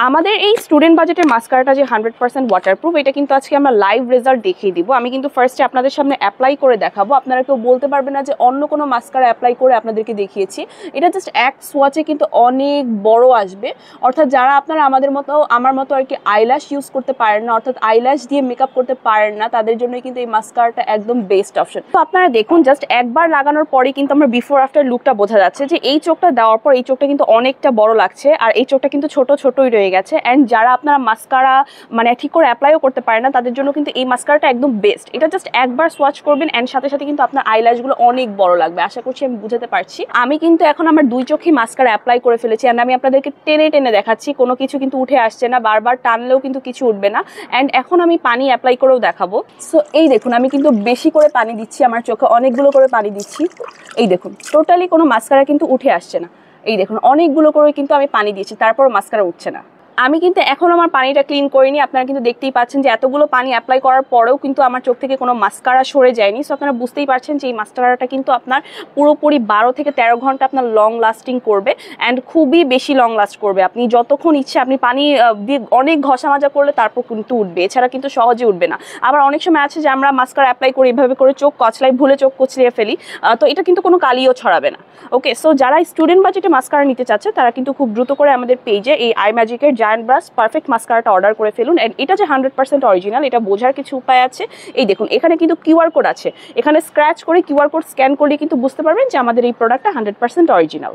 আমাদের এই স্টুডেন্ট বাজেটের মাস্কারাটা যে 100% ওয়াটারপ্রুফ, এটা কিন্তু আজকে আমরা লাইভ রেজাল্ট দেখিয়ে দিব। আমি কিন্তু ফার্স্টে আপনাদের সামনে অ্যাপ্লাই করে দেখাবো, আপনারা কেউ বলতে পারবে না যে অন্য কোনো মাস্কারা অ্যাপ্লাই করে আপনাদেরকে দেখিয়েছি। এটা জাস্ট এক সোয়াচে কিন্তু অনেক বড় আসবে, অর্থাৎ যারা আপনারা আমাদের মতো আমার মতো আর কি আইল্যাশ ইউজ করতে পারেন না, অর্থাৎ আইল্যাশ দিয়ে মেকআপ করতে পারেন না, তাদের জন্য কিন্তু এই মাস্কারাটা একদম বেস্ট অপশন। তো আপনারা দেখুন, জাস্ট একবার লাগানোর পরে কিন্তু আমার বিফোর আফটার লুকটা বোঝা যাচ্ছে যে এই চোখটা দেওয়ার পর এই চোখটা কিন্তু অনেকটা বড় লাগছে, আর এই চোখটা কিন্তু ছোটই রয়ে গেছে। অ্যান্ড যারা আপনারা মাস্কারা মানে ঠিক করে অ্যাপ্লাইও করতে পারে না, তাদের জন্য কিন্তু এই মাস্কারাটা একদম বেস্ট। এটা জাস্ট একবার সোয়াচ করবেন অ্যান্ড সাথে সাথে কিন্তু আপনার আইল্যাশগুলো অনেক বড় লাগবে। আশা করছি আমি বুঝাতে পারছি। আমি কিন্তু এখন আমার দুই চোখেই মাস্কারা অ্যাপ্লাই করে ফেলেছি, অ্যান্ড আমি আপনাদেরকে টেনে টেনে দেখাচ্ছি, কোনো কিছু কিন্তু উঠে আসছে না, বারবার টানলেও কিন্তু কিছু উঠবে না। অ্যান্ড এখন আমি পানি অ্যাপ্লাই করেও দেখাবো। সো এই দেখুন, আমি কিন্তু বেশি করে পানি দিচ্ছি, আমার চোখে অনেকগুলো করে পানি দিচ্ছি। এই দেখুন, টোটালি কোনো মাস্কারা কিন্তু উঠে আসছে না। এই দেখুন, অনেকগুলো করে কিন্তু আমি পানি দিয়েছি, তারপর মাস্কারা উঠছে না। আমি কিন্তু এখন আমার পানিটা ক্লিন করিনি, আপনারা কিন্তু দেখতেই পাচ্ছেন যে এতগুলো পানি অ্যাপ্লাই করার পরেও কিন্তু আমার চোখ থেকে কোনো মাস্কারা সরে যায়নি। সো আপনারা বুঝতেই পারছেন যে এই মাস্কারাটা কিন্তু আপনার পুরোপুরি 12 থেকে 13 ঘন্টা আপনার লং লাস্টিং করবে, অ্যান্ড খুবই বেশি লং লাস্ট করবে। আপনি যতক্ষণ ইচ্ছে আপনি পানি দিয়ে অনেক ঘষা মাজা করলে তারপর কিন্তু উঠবে, এছাড়া কিন্তু সহজে উঠবে না। আবার অনেক সময় আছে যে আমরা মাস্কারা অ্যাপ্লাই করি এভাবে করে চোখ কচলাই, ভুলে চোখ কচলিয়ে ফেলি, তো এটা কিন্তু কোনো কালিও ছড়াবে না। ওকে, সো যারা স্টুডেন্ট বাজেটে মাস্কারা নিতে চাচ্ছে তারা কিন্তু খুব দ্রুত করে আমাদের পেজে এই আই ম্যাজিকের জায়ান্ট ব্রাশ পারফেক্ট মাস্কারাটা অর্ডার করে ফেলুন। এন্ড এটা যে 100% অরিজিনাল এটা বোঝার কিছু উপায় আছে। এই দেখুন, এখানে কিন্তু কিউআর কোড আছে, এখানে স্ক্র্যাচ করে কিউআর কোড স্ক্যান করলে কিন্তু বুঝতে পারবেন যে আমাদের এই প্রোডাক্টটা 100% অরিজিনাল।